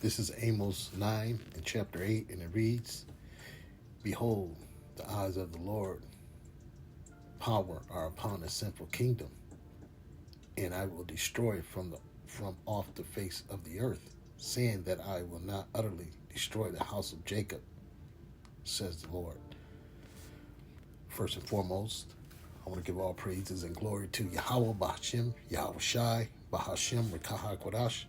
This is Amos 9 in chapter 8, and it reads, Behold, the eyes of the Lord power are upon a sinful kingdom, and I will destroy it from off the face of the earth, saying that I will not utterly destroy the house of Jacob, says the Lord. First and foremost, I want to give all praises and glory to Yahweh Bahashim, Yahweh Shai, Bahashim, Rekaha Kodash.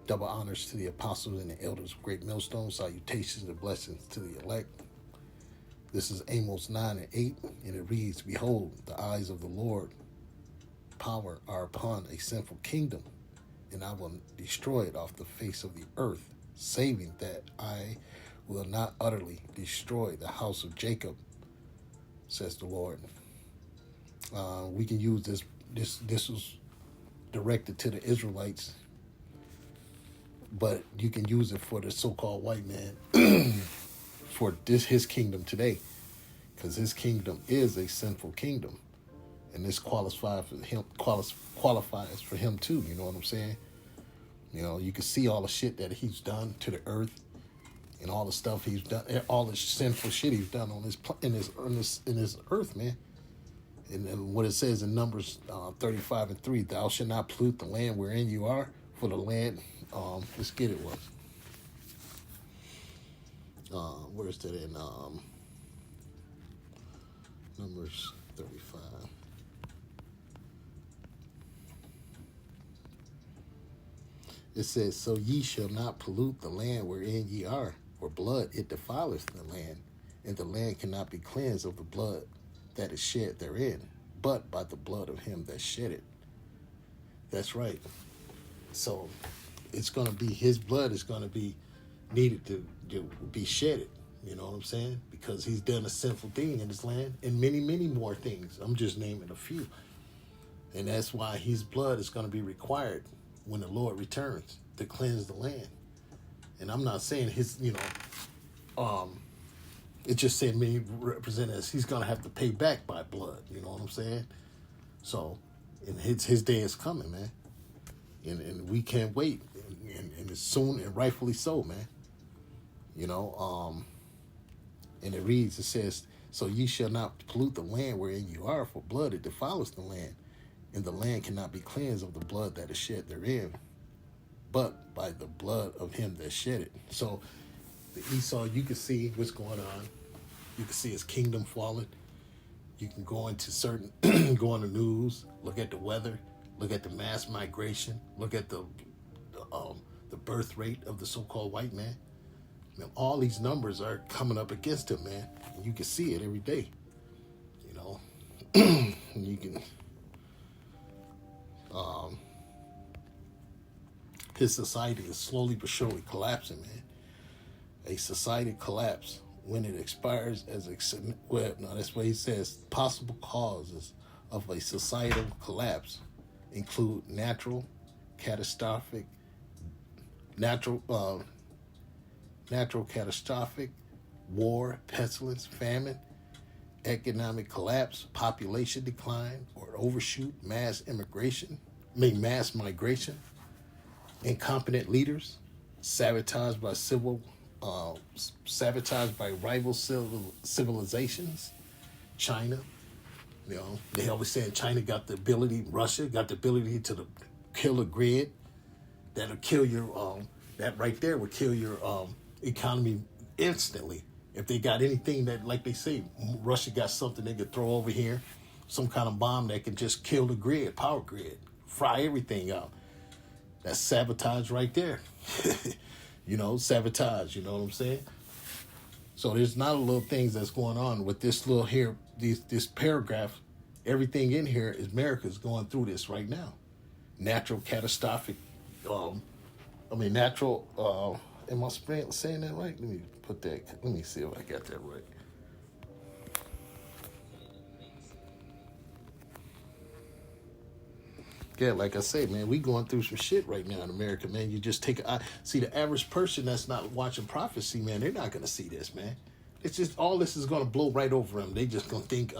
Double honors to the apostles and the elders of Great Millstone. Salutations and blessings to the elect. This is Amos 9 and 8, and it reads, Behold, the eyes of the Lord power are upon a sinful kingdom, and I will destroy it off the face of the earth, saving that I will not utterly destroy the house of Jacob, says the Lord. We can use this. This was directed to the Israelites, but you can use it for the so-called white man for his kingdom today, because his kingdom is a sinful kingdom, and this qualifies for him too. You know what I'm saying? You know, you can see all the shit that he's done to the earth, and all the stuff he's done, all the sinful shit he's done on in this earth, man. And what it says in Numbers 35 and 3, thou shalt not pollute the land wherein you are, for the land. Let's get it. Where's that in Numbers 35? It says, So ye shall not pollute the land wherein ye are, for blood it defileth the land, and the land cannot be cleansed of the blood that is shed therein, but by the blood of him that shed it. That's right. So it's going to be, his blood is going to be needed to be shedded. You know what I'm saying? Because he's done a sinful thing in his land, and many, many more things. I'm just naming a few. And that's why his blood is going to be required when the Lord returns to cleanse the land. And I'm not saying his, it just said me represent as he's going to have to pay back by blood. You know what I'm saying? So, and his day is coming, man. And we can't wait. And it's soon, and rightfully so, man. You know, and it reads, it says, So ye shall not pollute the land wherein you are, for blood it defileth the land, and the land cannot be cleansed of the blood that is shed therein, but by the blood of him that shed it. So the Esau, you can see what's going on. You can see his kingdom falling. You can go into certain, go on the news, look at the weather, look at the mass migration, look at the birth rate of the so-called white man. Now, all these numbers are coming up against him, man. And you can see it every day. You know, and you can. His society is slowly but surely collapsing, man. A society collapse when it expires as that's what he says. Possible causes of a societal collapse include natural catastrophic, war, pestilence, famine, economic collapse, population decline or overshoot, mass migration, incompetent leaders, sabotage by rival civilizations. China, you know, they always saying China got the ability, Russia got the ability to kill a grid that'll kill your that right there would kill your economy instantly. If they got anything that, like they say, Russia got something they could throw over here, some kind of bomb that can just kill the grid, power grid, fry everything out. That's sabotage right there. You know, sabotage, you know what I'm saying? So there's not a little things that's going on with this little here, this paragraph. Everything in here is America's going through this right now. Natural catastrophic, am I saying that right? Let me put that, let me see if I got that right. Yeah, like I say, man, we going through some shit right now in America, man. You just see the average person that's not watching prophecy, man, they're not going to see this, man. It's just, all this is going to blow right over them. They just going to think,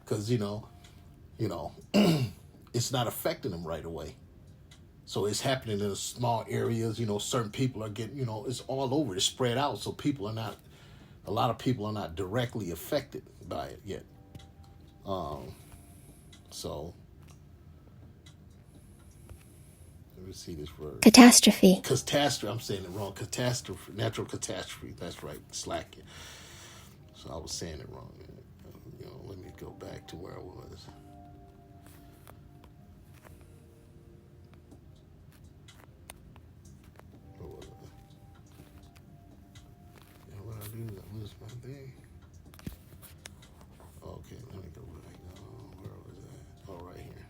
because, you know, it's not affecting them right away. So it's happening in small areas. Certain people are getting, it's all over. It's spread out. So a lot of people are not directly affected by it yet. So let me see this word. Catastrophe. Catastrophe. I'm saying it wrong. Catastrophe. Natural catastrophe. That's right. Slacking. So I was saying it wrong. Let me go back to where I was. What I do is I lose my thing. Okay, let me go back. Where was that? Oh, right here.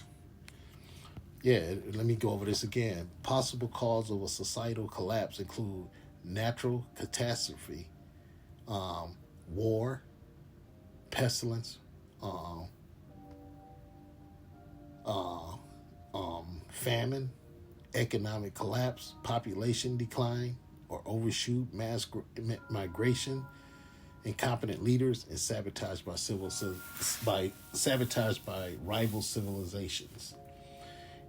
Yeah, let me go over this again. Possible cause of a societal collapse include natural catastrophe, war, pestilence, famine, economic collapse, population decline or overshoot, mass migration, incompetent leaders, and sabotaged by rival civilizations.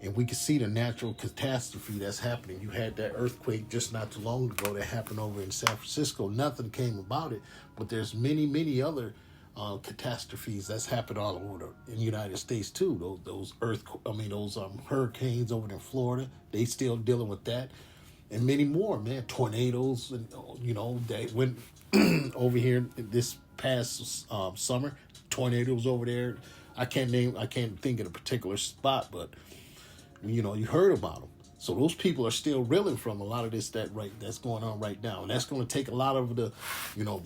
And we can see the natural catastrophe that's happening. You had that earthquake just not too long ago that happened over in San Francisco. Nothing came about it, but there's many other catastrophes that's happened all over in the United States too. Those hurricanes over in Florida, they still dealing with that, and many more, man. Tornadoes, and they went over here this past summer. Tornadoes over there. I can't think of a particular spot, but you heard about them. So those people are still reeling from a lot of this that's going on right now, and that's going to take a lot of the,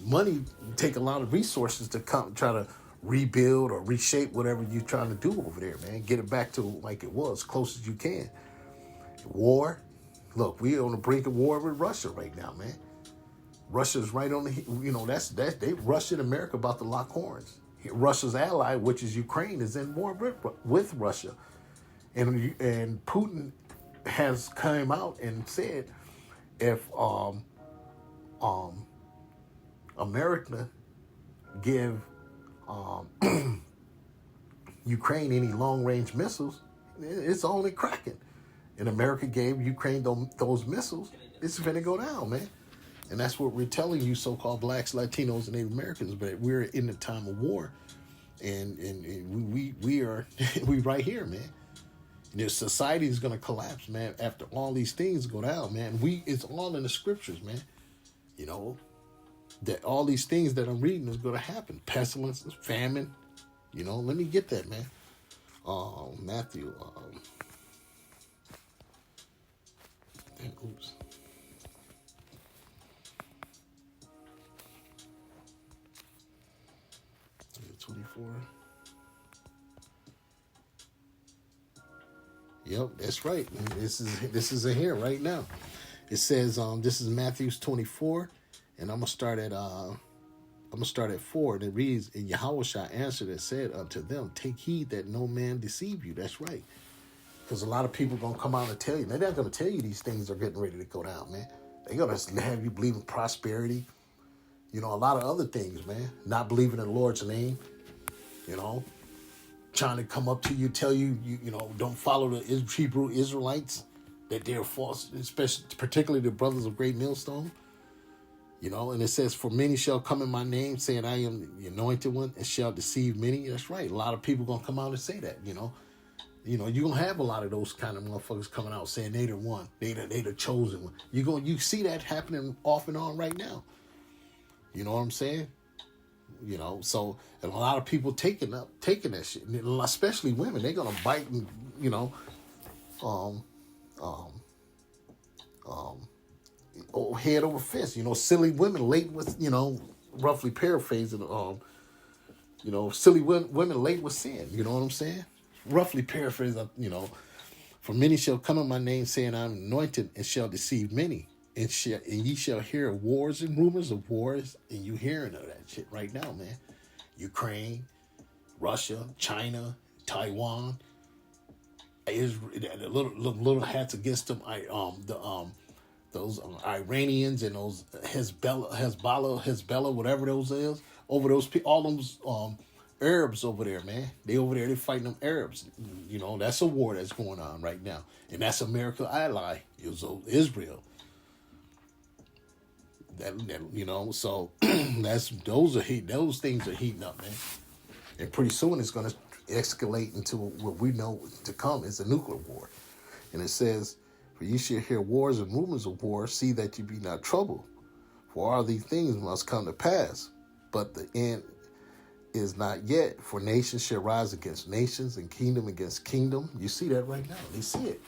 money, take a lot of resources to come try to rebuild or reshape whatever you're trying to do over there, man. Get it back to like it was, close as you can. War, look, we're on the brink of war with Russia right now, man. Russia's right on the, Russia and America about to lock horns. Russia's ally, which is Ukraine, is in war with Russia, and Putin has come out and said if America give Ukraine any long-range missiles, it's only cracking. And America gave Ukraine those missiles, it's going to go down, man. And that's what we're telling you, so-called blacks, Latinos, and Native Americans. But we're in the time of war, and we are we right here, man. Society is going to collapse, man, after all these things go down, man. It's all in the scriptures, man. That all these things that I'm reading is going to happen. Pestilence, famine. Let me get that, man. Matthew. Oops. Yeah, 24. Yep, that's right. This is in here right now. It says this is Matthew 24, and I'm gonna start at 4, and it reads, and Yahushua answered and said unto them, take heed that no man deceive you. That's right. Because a lot of people gonna come out and tell you. They're not gonna tell you these things are getting ready to go down, man. They're gonna have you believe in prosperity, a lot of other things, man. Not believing in the Lord's name, trying to come up to you, tell you, don't follow the Hebrew Israelites, that they're false, especially, particularly the brothers of Great Millstone. And it says, for many shall come in my name, saying I am the anointed one, and shall deceive many. That's right. A lot of people gonna come out and say that, you're gonna have a lot of those kind of motherfuckers coming out saying they the one, they the chosen one. You see that happening off and on right now. You know what I'm saying? So, and a lot of people taking that shit, especially women. They're gonna bite and head over fist. Silly women laden with, roughly paraphrasing, silly women laden with sin. You know what I'm saying? Roughly paraphrasing, for many shall come in my name, saying I'm anointed, and shall deceive many. And ye shall hear wars and rumors of wars, and you hearing of that shit right now, man. Ukraine, Russia, China, Taiwan, Israel, the little hats against them. Those Iranians and those Hezbollah, whatever those is, over those people, all those Arabs over there, man. They over there, they fighting them Arabs. You know, that's a war that's going on right now. And that's America's ally, Israel. That you know, so those things are heating up, man. And pretty soon it's gonna escalate into what we know to come is a nuclear war. And it says, for you shall hear wars and rumors of war, see that you be not troubled. For all these things must come to pass, but the end is not yet. For nations shall rise against nations and kingdom against kingdom. You see that right now. They see it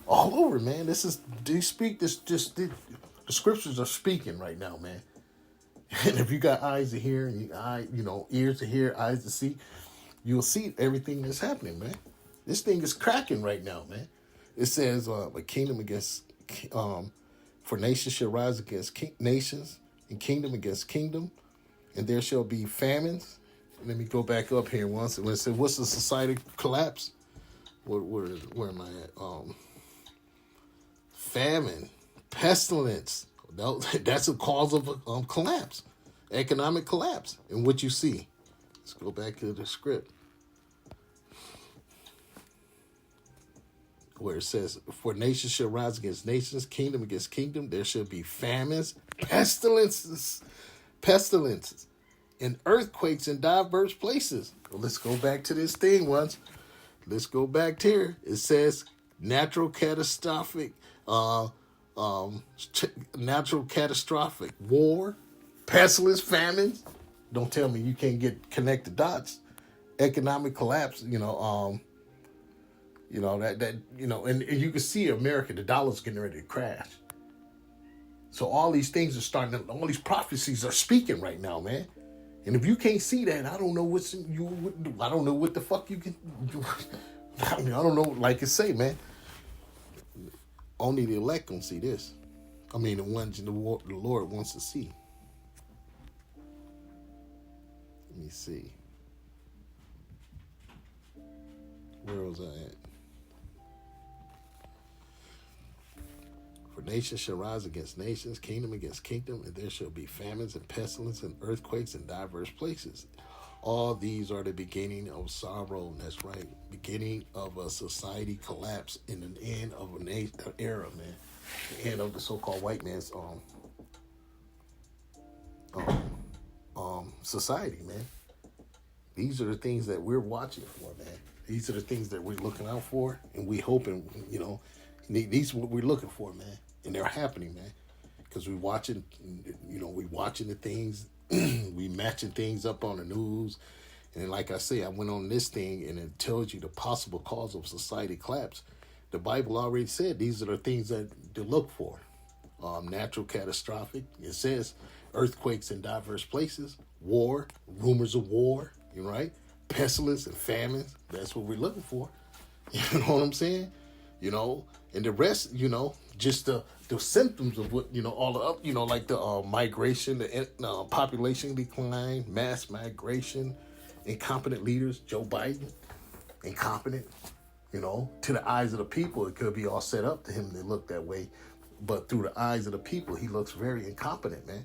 all over, man. They speak this. Just the scriptures are speaking right now, man. And if you got eyes to hear and ears to hear, eyes to see, you'll see everything that's happening, man. This thing is cracking right now, man. It says, a kingdom against, for nations shall rise against nations, and kingdom against kingdom, and there shall be famines. Let me go back up here once. When it said, what's the society collapse? Where am I at? Famine, pestilence. That's a cause of collapse, economic collapse. And what you see. Let's go back to the script. Where it says, for nations shall rise against nations, kingdom against kingdom, there shall be famines, pestilences, and earthquakes in diverse places. Well, let's go back to this thing once. Let's go back to here. It says natural catastrophic war, pestilence, famine. Don't tell me you can't connect the dots. Economic collapse, and you can see America, the dollar's getting ready to crash. So all these things are all these prophecies are speaking right now, man. And if you can't see that, I don't know I don't know what the fuck you can do. I don't know, like I say, man. Only the elect can see this. I mean, the ones the Lord wants to see. Let me see. Where was I at? For nations shall rise against nations, kingdom against kingdom, and there shall be famines and pestilence and earthquakes in diverse places. All these are the beginning of sorrow, and that's right, beginning of a society collapse and the end of an era, man. The end of the so-called white man's society, man. These are the things that we're watching for, man. These are the things that we're looking out for, and we hoping, these are what we're looking for, man. And they're happening, man. Because we're watching, we watching the things, we matching things up on the news. And like I say, I went on this thing, and it tells you the possible cause of society collapse. The Bible already said these are the things that to look for. Natural catastrophic. It says earthquakes in diverse places, war, rumors of war, right? Pestilence and famines. That's what we're looking for. You know what I'm saying? And the rest, just the symptoms of what, all the up, like the migration, the population decline, mass migration, incompetent leaders, Joe Biden, incompetent, to the eyes of the people, it could be all set up to him to look that way. But through the eyes of the people, he looks very incompetent, man.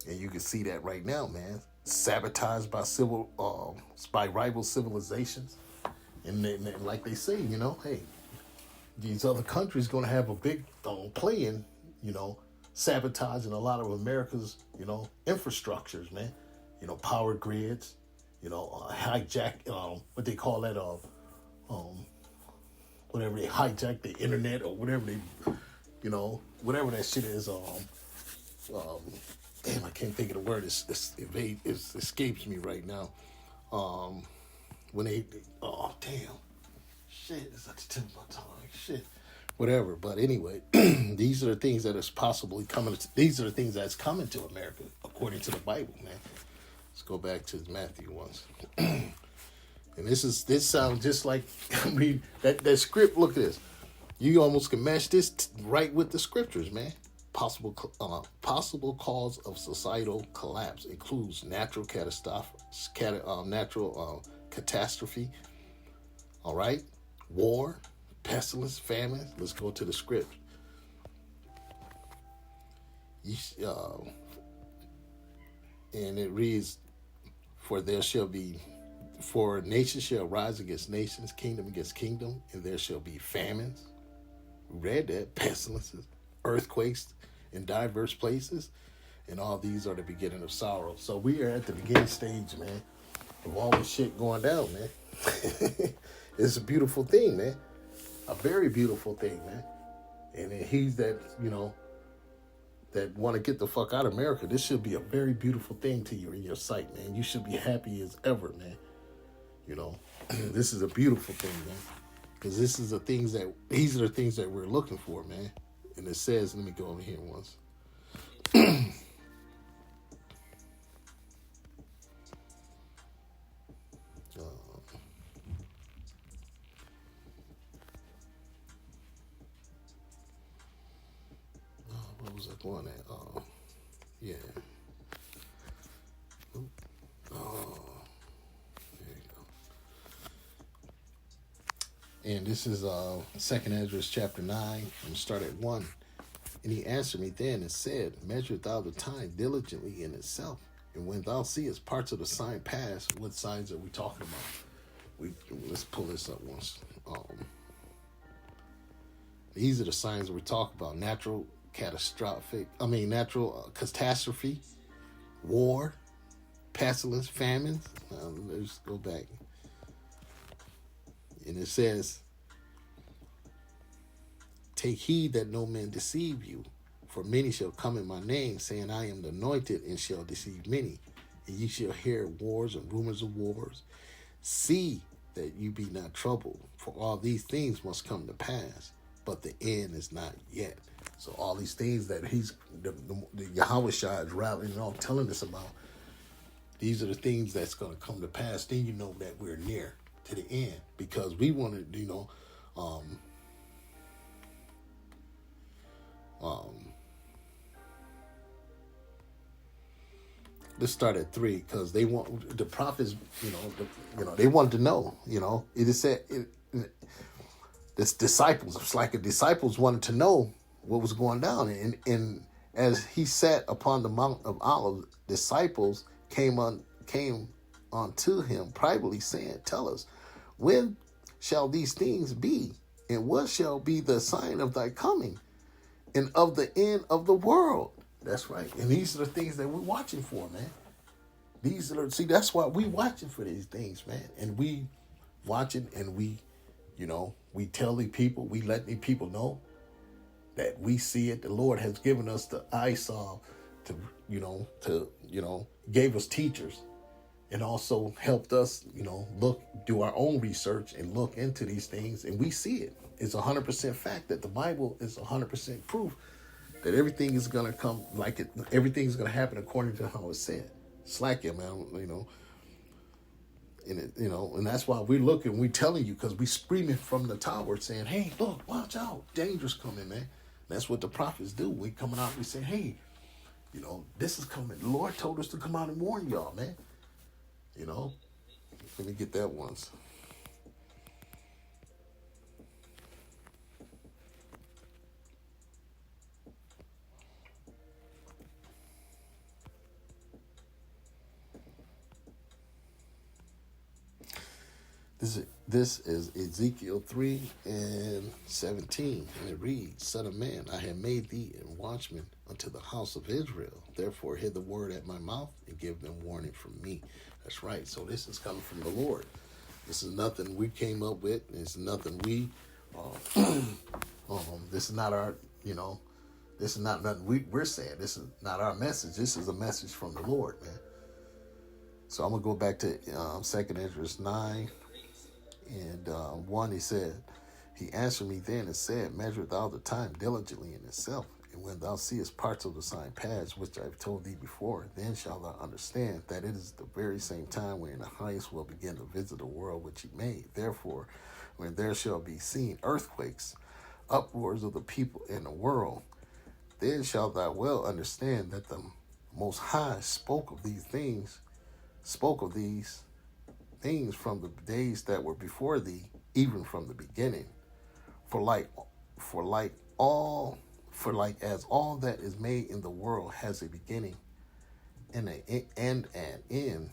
And you can see that right now, man. Sabotaged by rival civilizations. And like they say, hey, these other countries going to have a big play in, sabotaging a lot of America's, infrastructures, man. Power grids, hijack, what they call that, whatever they hijack the internet or whatever they, whatever that shit is. Damn, I can't think of the word. It escapes me right now. When they, damn. Shit, it's at the tip of my tongue. Shit. Whatever. But anyway, these are the things that is possibly coming. These are the things that's coming to America, according to the Bible, man. Let's go back to Matthew once. And this sounds just like, that script, look at this. You almost can match this right with the scriptures, man. Possible cause of societal collapse includes natural catastrophe. All right. War, pestilence, famine. Let's go to the script. And it reads, For there shall be, for nation shall rise against nations, kingdom against kingdom, and there shall be famines. We read that, pestilences, earthquakes in diverse places, and all these are the beginning of sorrow. So we are at the beginning stage, man, of all this shit going down, man. It's a beautiful thing, man. A very beautiful thing, man. And he's that, that want to get the fuck out of America. This should be a very beautiful thing to you in your sight, man. You should be happy as ever, man. This is a beautiful thing, man. Because these are the things that we're looking for, man. And it says, let me go over here once. What was I going at? Yeah. Oh, there you go. And this is 2nd Ezra chapter 9. I'm going to start at 1. And he answered me then and said, measure thou the time diligently in itself. And when thou seest parts of the sign pass, what signs are we talking about? Let's pull this up once. These are the signs that we talk about. Natural catastrophe, war, pestilence, famines. Let's go back. And it says, take heed that no man deceive you, for many shall come in my name, saying, I am the anointed, and shall deceive many. And ye shall hear wars and rumors of wars. See that you be not troubled, for all these things must come to pass, but the end is not yet. So all these things that the Yahweh Shah is rallying on, telling us about, these are the things that's going to come to pass. Then you know that we're near to the end, because we want to, let's start at 3, because they want the prophets. They wanted to know. It is said this disciples. It's like the disciples wanted to know what was going down, and as he sat upon the Mount of Olives, disciples came unto him privately, saying, tell us, when shall these things be, and what shall be the sign of thy coming, and of the end of the world? That's right. And these are the things that we're watching for, man. That's why we watching for these things, man. And we watching, and we tell the people, we let the people know that we see it. The Lord has given us the eyesight gave us teachers, and also helped us, do our own research and look into these things, and we see it. It's 100% fact that the Bible is 100% proof that everything is gonna come like it. Everything's gonna happen according to how it's said. Slack it, man. And that's why we're looking. We telling you, because we screaming from the tower saying, "Hey, look, watch out, danger's coming, man." That's what the prophets do. We coming out. We say, "Hey, this is coming." The Lord told us to come out and warn y'all, man. Let me get that once. This is Ezekiel 3:17, and it reads, Son of man, I have made thee a watchman unto the house of Israel. Therefore hear the word at my mouth, and give them warning from me. That's right. So this is coming from the Lord. This is nothing we came up with. It's nothing we, this is not our, this is not nothing we're saying. This is not our message. This is a message from the Lord, man. So I'm going to go back to 2nd Ezra 9 and 1. He said, he answered me then and said, measure thou the time diligently in itself. And when thou seest parts of the sign pass, which I have told thee before, then shalt thou understand that it is the very same time when the highest will begin to visit the world which he made. Therefore, when there shall be seen earthquakes, uproars of the people in the world, then shalt thou well understand that the Most High spoke of these things from the days that were before thee, even from the beginning. For as all that is made in the world has a beginning and an end,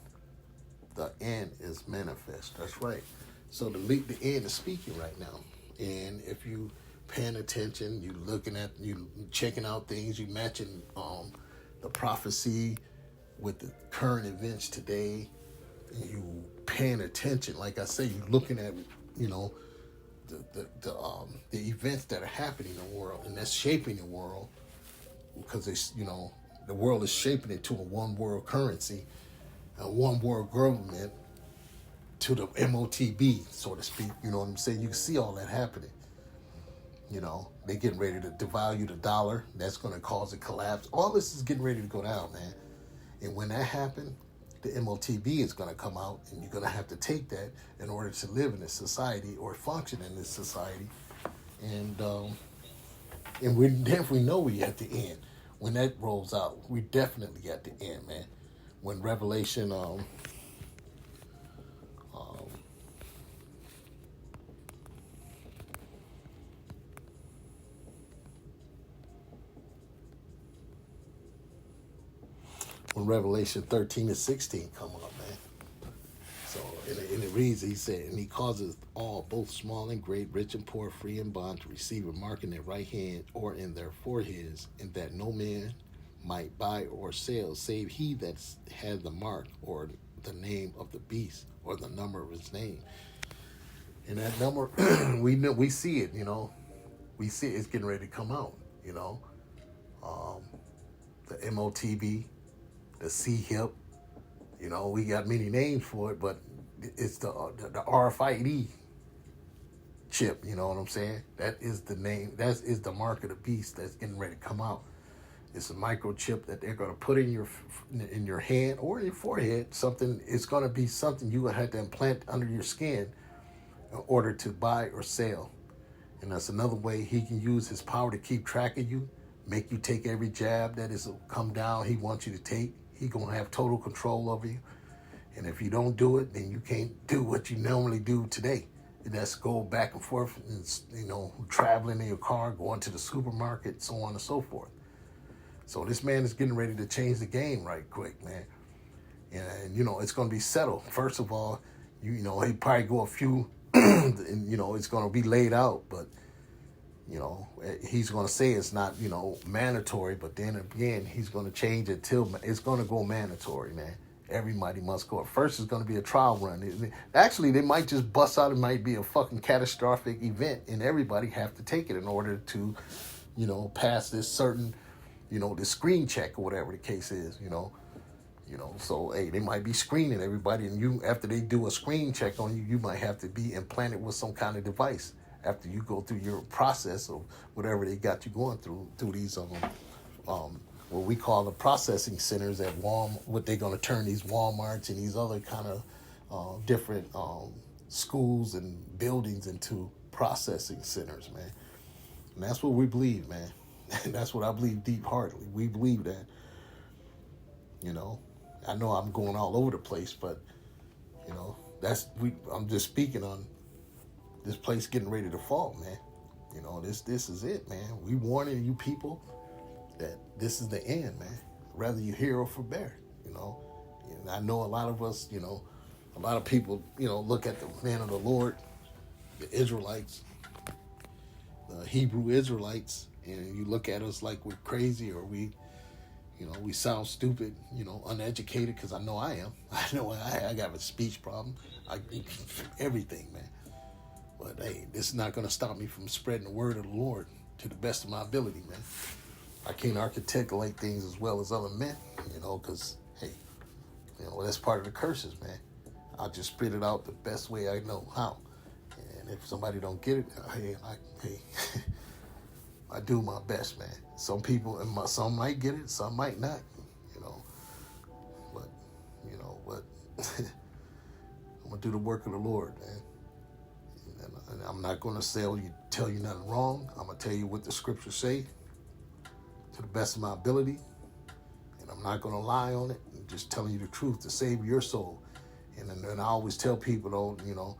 The end is manifest. That's right. So the end is speaking right now. And if you paying attention, you looking at, you checking out things, you matching the prophecy with the current events today, and you paying attention. Like I say, you looking at, you know, the events that are happening in the world, and that's shaping the world, because it's, you know, the world is shaping it to a one world currency, a one world government, to the MOTB, so to speak. You know what I'm saying? You can see all that happening. You know, they getting ready to devalue the dollar. That's going to cause a collapse. All this is getting ready to go down, man. And when that happens, the MOTB is going to come out, and you're going to have to take that in order to live in this society or function in this society. And we definitely know we at the end. When that rolls out, we definitely at the end, man. When Revelation when Revelation 13 and 16 come up, man. So, and it reads, he said, and he causes all, both small and great, rich and poor, free and bond, to receive a mark in their right hand or in their foreheads, and that no man might buy or sell, save he that had the mark or the name of the beast or the number of his name. And that number, we see it, you know. We see it, it's getting ready to come out, you know. The MOTB, the C-HIP, you know, we got many names for it, but it's the RFID chip, you know what I'm saying? That is the name, that is the mark of the beast that's getting ready to come out. It's a microchip that they're going to put in your hand or your forehead. Something, it's going to be something you will have to implant under your skin in order to buy or sell. And that's another way he can use his power to keep track of you, make you take every jab that is come down he wants you to take. He going to have total control over you. And if you don't do it, then you can't do what you normally do today. And that's go back and forth and, you know, traveling in your car, going to the supermarket, so on and so forth. So this man is getting ready to change the game right quick, man. And you know, it's going to be settled. First of all, you know, he probably go a few, and, you know, it's going to be laid out. But, you know, he's going to say it's not, you know, mandatory. But then again, he's going to change it till it's going to go mandatory, man. Everybody must go. First, it's going to be a trial run. Actually, they might just bust out. It might be a fucking catastrophic event, and everybody have to take it in order to, you know, pass this certain, you know, the screen check or whatever the case is, you know. So, hey, they might be screening everybody, and you, after they do a screen check on you, you might have to be implanted with some kind of device after you go through your process of whatever they got you going through these what we call the processing centers at Walmart. What they're going to turn these Walmarts and these other kind of different schools and buildings into processing centers, man. And that's what we believe, man. And that's what I believe deep-heartedly. We believe that, you know. I know I'm going all over the place, but, you know, I'm just speaking on this place getting ready to fall, man. You know, this is it, man. We warning you people that this is the end, man. Whether you hear or forbear, you know. And I know a lot of us, you know, a lot of people, you know, look at the man of the Lord, the Israelites, the Hebrew Israelites, and you look at us like we're crazy or we sound stupid, you know, uneducated, because I know I am. I know I got a speech problem. Everything, man. But, hey, this is not going to stop me from spreading the word of the Lord to the best of my ability, man. I can't articulate things as well as other men, you know, because, hey, you know, that's part of the curses, man. I'll just spit it out the best way I know how. And if somebody don't get it, hey, I do my best, man. Some people, some might get it, some might not, you know. But I'm going to do the work of the Lord, man. And I'm not going to tell you nothing wrong. I'm going to tell you what the scriptures say to the best of my ability. And I'm not going to lie on it. I'm just telling you the truth to save your soul. And I always tell people, don't, you know,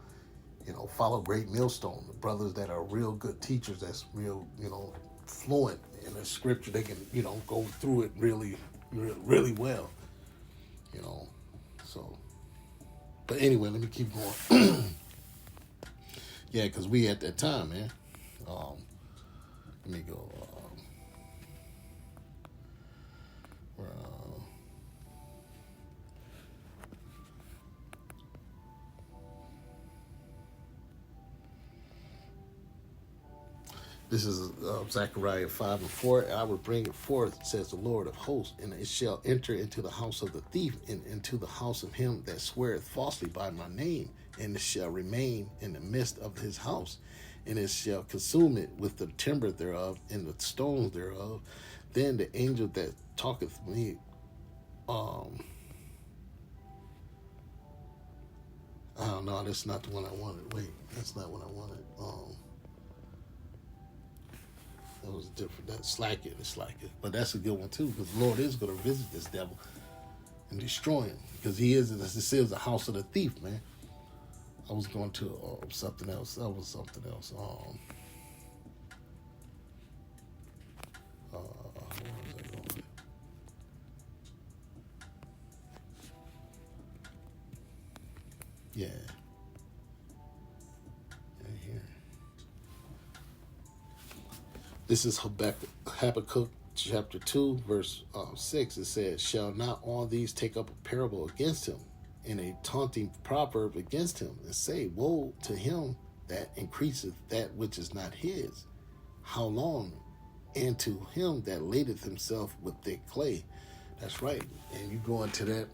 follow Great Millstone, the brothers that are real good teachers, that's real, you know, fluent in the scripture. They can, you know, go through it really, really well, you know. So But anyway, let me keep going. Yeah, because we at that time, man. Um, let me go. Uh, This is Zechariah 5 and 4. I will bring it forth, says the Lord of hosts, and it shall enter into the house of the thief, and into the house of him that sweareth falsely by my name, and it shall remain in the midst of his house, and it shall consume it with the timber thereof and the stones thereof. Then the angel that talketh me, oh no, that's not the one I wanted. Wait, that's not what I wanted. That was different. That's Slack It. It's Slack It. But that's a good one too, because the Lord is going to visit this devil and destroy him, because he is. This is the house of the thief, man. I was going to something else. That was something else. Where was I going? Yeah. Right here. This is Habakkuk chapter 2, verse 6. It says, shall not all these take up a parable against him, and a taunting proverb against him, and say, woe to him that increaseth that which is not his? How long? And to him that ladeth himself with thick clay. That's right. And you go into that,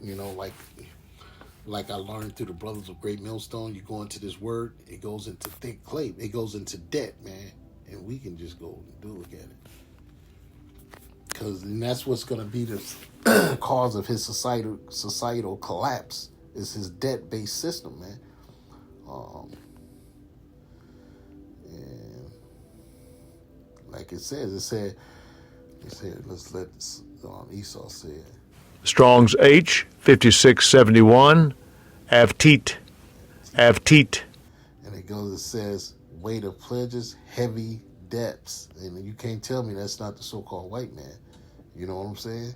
like I learned through the Brothers of Great Millstone, you go into this word, it goes into thick clay. It goes into debt, man. And we can just go and look at it. Because that's what's going to be the cause of his societal collapse, is his debt-based system, man. And like it said, let's let Esau say it. Strong's H, 5671, Avteet. And it says, weight of pledges, heavy debts. And you can't tell me that's not the so-called white man. You know what I'm saying?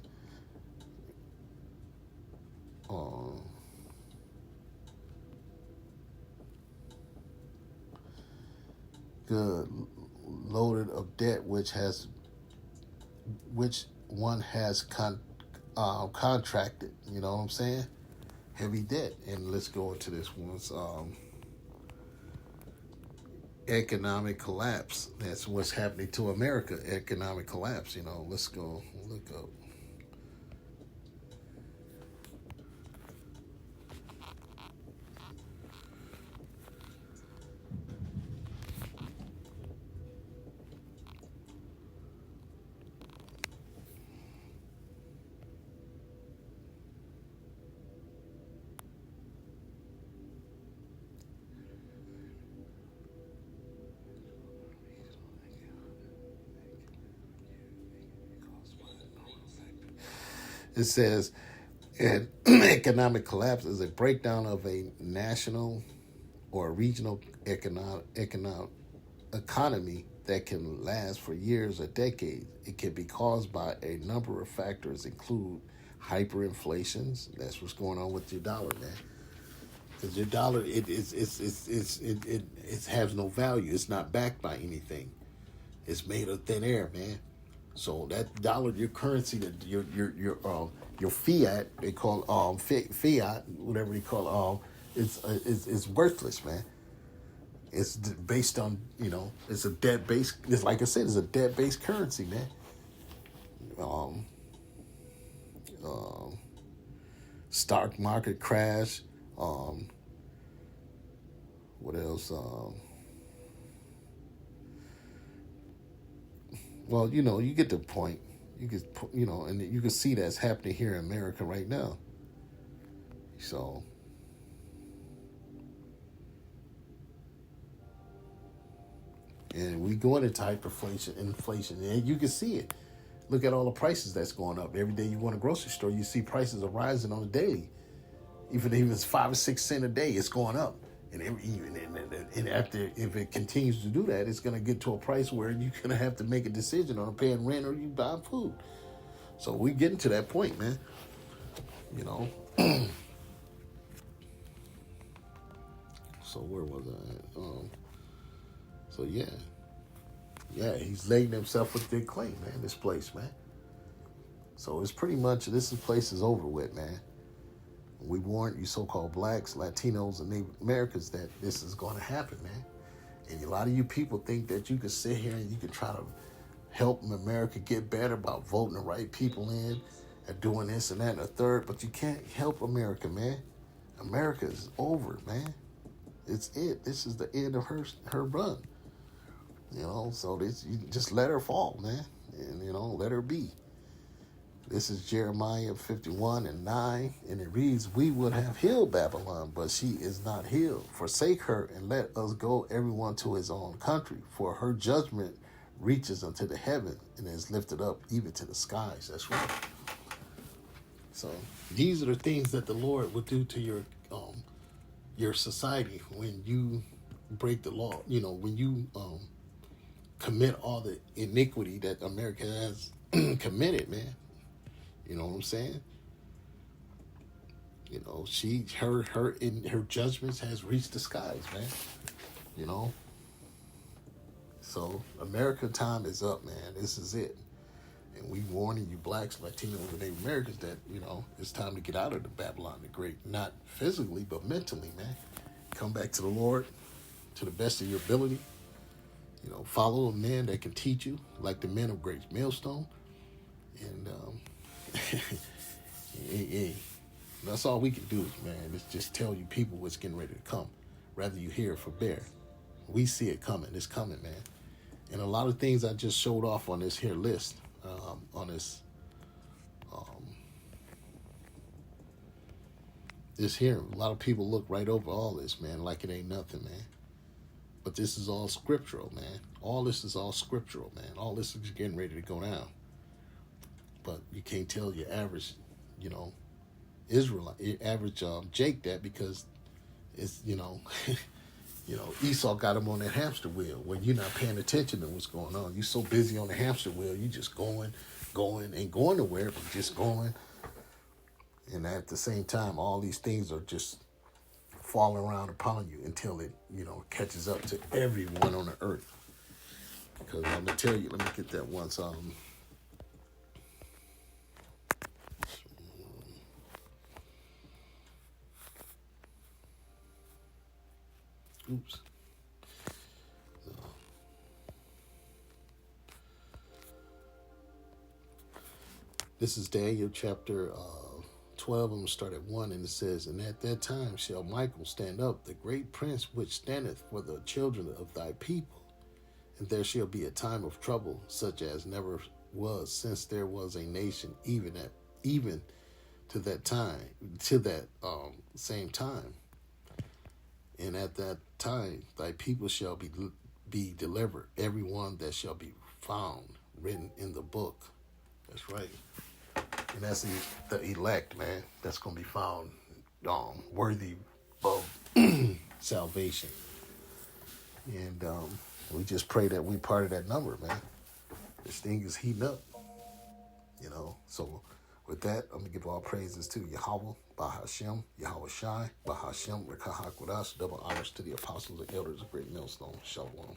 Good. Loaded of debt, which one has contracted. You know what I'm saying? Heavy debt. And let's go into this one's economic collapse. That's what's happening to America. Economic collapse. Let's go look up. It says, an economic collapse is a breakdown of a national or regional economy that can last for years or decades. It can be caused by a number of factors, include hyperinflations. That's what's going on with your dollar, man. Because your dollar, it has no value. It's not backed by anything. It's made of thin air, man. So that dollar, your currency, that your fiat, they call fiat, whatever they call is worthless, man. It's based on it's a debt based. It's like I said, it's a debt based currency, man. Stock market crash. What else? Well, you get the point. You get, and you can see that's happening here in America right now. So, and we going into inflation, and you can see it. Look at all the prices that's going up. Every day you go in a grocery store, you see prices are rising on a daily. Even if it's 5 or 6 cents a day, it's going up. And after, if it continues to do that, it's going to get to a price where you're going to have to make a decision on paying rent or you buying food. So we're getting to that point, man. So where was I at? So yeah, he's laden himself with big claim, man. This place, man. So it's pretty much place is over with, man. We warned you so-called blacks, Latinos, and Native Americans that this is going to happen, man. And a lot of you people think that you can sit here and you can try to help America get better by voting the right people in and doing this and that and the third, but you can't help America, man. America is over, man. It's it. This is the end of her run. So you just let her fall, man. And, let her be. This is Jeremiah 51:9, and it reads, "We would have healed Babylon, but she is not healed. Forsake her and let us go everyone to his own country, for her judgment reaches unto the heaven and is lifted up even to the skies." That's right. So these are the things that the Lord will do to your society when you break the law. When you commit all the iniquity that America has committed, man. You know what I'm saying? Her judgments has reached the skies, man. So America time is up, man. This is it. And we warning you blacks, Latinos, and Native Americans that, it's time to get out of the Babylon the Great. Not physically, but mentally, man. Come back to the Lord to the best of your ability. Follow a man that can teach you, like the men of Great Millstone. And hey, that's all we can do, man. Is just tell you people what's getting ready to come. Rather you hear it for bear. We see it coming. It's coming, man. And a lot of things I just showed off on this here list, on this here. A lot of people look right over all this, man, like it ain't nothing, man. But this is all scriptural, man. All this is all scriptural, man. All this is getting ready to go down. But you can't tell your average, Israelite, average Jake that, because it's, Esau got him on that hamster wheel when you're not paying attention to what's going on. You're so busy on the hamster wheel, you just going, ain't going nowhere, but just going. And at the same time, all these things are just falling around upon you until it, catches up to everyone on the earth. Because I'm going to tell you, let me get that once. Oops. This is Daniel chapter 12. I'm going to start at 1, and it says, "And at that time shall Michael stand up, the great prince which standeth for the children of thy people. And there shall be a time of trouble, such as never was since there was a nation, even to that same time. And at that time thy people shall be delivered, every one that shall be found written in the book." That's right. And that's the elect, man. That's going to be found worthy of salvation. And we just pray that we part of that number, man. This thing is heating up. So with that, I'm going to give all praises to Yahweh, Bahashem, Yahweh Shai, Bahashem, Rekahakwadash, double honors to the apostles and elders of Great Millstone. Shalom.